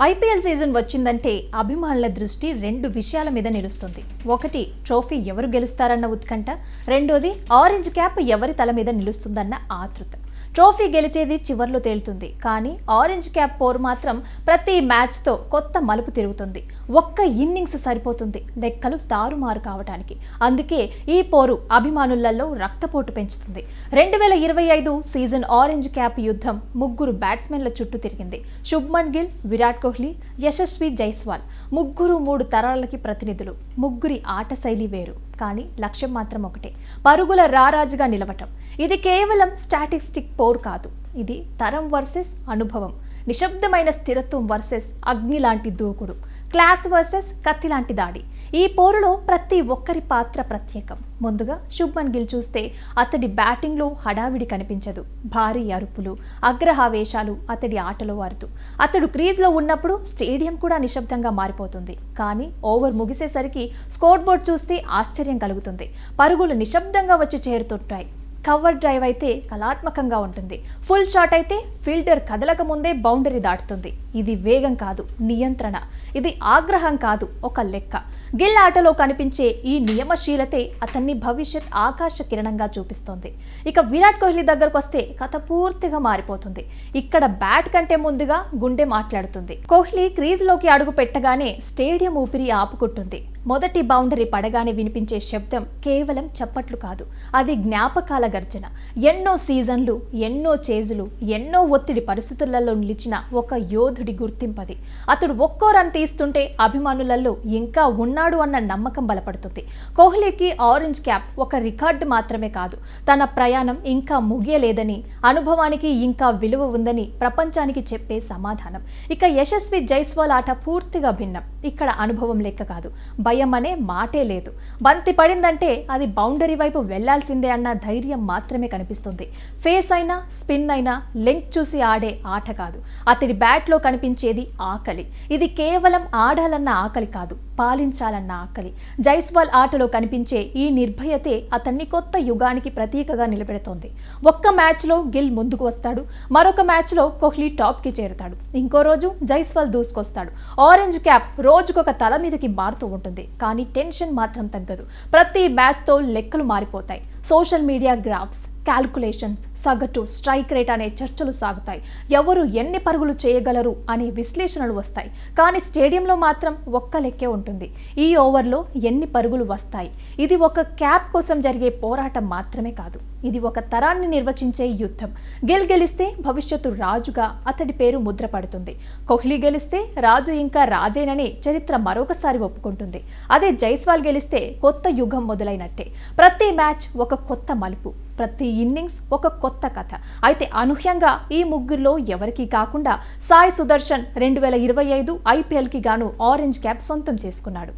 IPL season వచ్చిందంటే అభిమానుల దృష్టి రెండు విషయాల మీద నిలుస్తుంది. ఒకటి ట్రోఫీ ఎవరు గెలుస్తారన్న ఉత్కంఠ, రెండోది ఆరెంజ్ క్యాప్ ఎవరి తల మీద నిలుస్తుందన్న ఆతృత. ట్రోఫీ గెలిచేది చివర్లో తేలుతుంది, కానీ ఆరెంజ్ క్యాప్ పోరు మాత్రం ప్రతి మ్యాచ్తో కొత్త మలుపు తిరుగుతుంది. ఒక్క ఇన్నింగ్స్ సరిపోతుంది లెక్కలు తారుమారు కావడానికి. అందుకే ఈ పోరు అభిమానులలో రక్తపోటు పెంచుతుంది. 2025 సీజన్ ఆరెంజ్ క్యాప్ యుద్ధం ముగ్గురు బ్యాట్స్మెన్ల చుట్టూ తిరిగింది. శుభ్మన్ గిల్, విరాట్ కోహ్లీ, యశస్వి జైస్వాల్ ముగ్గురు 3 తరాలకి ప్రతినిధులు. ముగ్గురి ఆట శైలి వేరు, కానీ లక్ష్యం మాత్రం ఒకటే, పరుగుల రారాజుగా నిలవటం. ఇది కేవలం స్టాటిస్టిక్ పోరు కాదు, ఇది తరం వర్సెస్ అనుభవం, నిశ్శబ్దమైన స్థిరత్వం వర్సెస్ అగ్ని లాంటి దూకుడు, క్లాస్ వర్సెస్ కత్తి లాంటి దాడి. ఈ పోరులో ప్రతి ఒక్కరి పాత్ర ప్రత్యేకం. ముందుగా శుభ్మన్ గిల్ చూస్తే అతడి బ్యాటింగ్లో హడావిడి కనిపించదు. భారీ అరుపులు, అగ్రహావేశాలు అతడి ఆటలో వారుతూ. అతడు క్రీజ్లో ఉన్నప్పుడు స్టేడియం కూడా నిశ్శబ్దంగా మారిపోతుంది. కానీ ఓవర్ ముగిసేసరికి స్కోర్ బోర్డ్ చూస్తే ఆశ్చర్యం కలుగుతుంది. పరుగులు నిశ్శబ్దంగా వచ్చి చేరుతుంటాయి. కవర్ డ్రైవ్ అయితే కళాత్మకంగా ఉంటుంది. ఫుల్ షాట్ అయితే ఫీల్డర్ కదలక ముందే బౌండరీ దాటుతుంది. ఇది వేగం కాదు, నియంత్రణ. ఇది ఆగ్రహం కాదు, ఒక లెక్క. గిల్ ఆటలో కనిపించే ఈ నియమశీలతే అతన్ని భవిష్యత్ ఆకాశ కిరణంగా చూపిస్తోంది. ఇక విరాట్ కోహ్లీ దగ్గరకు వస్తే కథ పూర్తిగా మారిపోతుంది. ఇక్కడ బ్యాట్ కంటే ముందుగా గుండె మాట్లాడుతుంది. కోహ్లీ క్రీజ్లోకి అడుగు పెట్టగానే స్టేడియం ఊపిరి ఆపుకుంటుంది. మొదటి బౌండరీ పడగానే వినిపించే శబ్దం కేవలం చప్పట్లు కాదు, అది జ్ఞాపకాల గర్జన. ఎన్నో సీజన్లు, ఎన్నో చేజులు, ఎన్నో ఒత్తిడి పరిస్థితులలో నిలిచిన ఒక యోధుడి గుర్తింపది. అతడు ఒక్కో రన్ తీస్తుంటే అభిమానులలో ఇంకా ఉన్నాడు అన్న నమ్మకం బలపడుతుంది. కోహ్లీకి ఆరెంజ్ క్యాప్ ఒక రికార్డు మాత్రమే కాదు, తన ప్రయాణం ఇంకా ముగియలేదని, అనుభవానికి ఇంకా విలువ ఉందని ప్రపంచానికి చెప్పే సమాధానం. ఇక యశస్వి జైస్వాల్ ఆట పూర్తిగా భిన్నం. ఇక్కడ అనుభవం లెక్క కాదు, భయం అనే మాటే లేదు. బంతి పడిందంటే అది బౌండరీ వైపు వెళ్లాల్సిందే అన్న ధైర్యం మాత్రమే కనిపిస్తుంది. ఫేస్ అయినా, స్పిన్ అయినా లెంగ్త్ చూసి ఆడే ఆట కాదు. అతడి బ్యాట్లో కనిపించేది ఆకలి. ఇది కేవలం ఆడాలన్న ఆకలి కాదు, పాలించాలన్న ఆకలి. జైస్వాల్ ఆటలో కనిపించే ఈ నిర్భయతే అతన్ని కొత్త యుగానికి ప్రతీకగా నిలబెడుతోంది. ఒక్క మ్యాచ్లో గిల్ ముందుకు వస్తాడు, మరొక మ్యాచ్లో కోహ్లీ టాప్కి చేరుతాడు, ఇంకో రోజు జైస్వాల్ దూసుకొస్తాడు. ఆరెంజ్ క్యాప్ రోజుకొక తల మీదకి మారుతూ ఉంటుంది, కానీ టెన్షన్ మాత్రం తగ్గదు. ప్రతి మ్యాచ్తో లెక్కలు మారిపోతాయి. సోషల్ మీడియా గ్రాఫ్స్, క్యాల్కులేషన్స్, సగటు స్ట్రైక్ రేట్ అనే చర్చలు సాగుతాయి. ఎవరు ఎన్ని పరుగులు చేయగలరు అనే విశ్లేషణలు వస్తాయి. కానీ స్టేడియంలో మాత్రం ఒక్క లెక్కే ఉంటుంది, ఈ ఓవర్లో ఎన్ని పరుగులు వస్తాయి. ఇది ఒక క్యాప్ కోసం జరిగే పోరాటం మాత్రమే కాదు, ఇది ఒక తరాన్ని నిర్వచించే యుద్ధం. గిల్ గెలిస్తే భవిష్యత్తు రాజుగా అతడి పేరు ముద్రపడుతుంది. కోహ్లీ గెలిస్తే రాజు ఇంకా రాజేనని చరిత్ర మరొకసారి ఒప్పుకుంటుంది. అదే జైస్వాల్ గెలిస్తే కొత్త యుగం మొదలైనట్టే. ప్రతి మ్యాచ్ ఒక కొత్త మలుపు, ప్రతి ఇన్నింగ్స్ ఒక కొత్త కథ. అయితే అనూహ్యంగా ఈ ముగ్గురులో ఎవరికీ కాకుండా సాయి సుదర్శన్ 2025 ఐపీఎల్కి గాను ఆరెంజ్ క్యాప్ సొంతం చేసుకున్నాడు.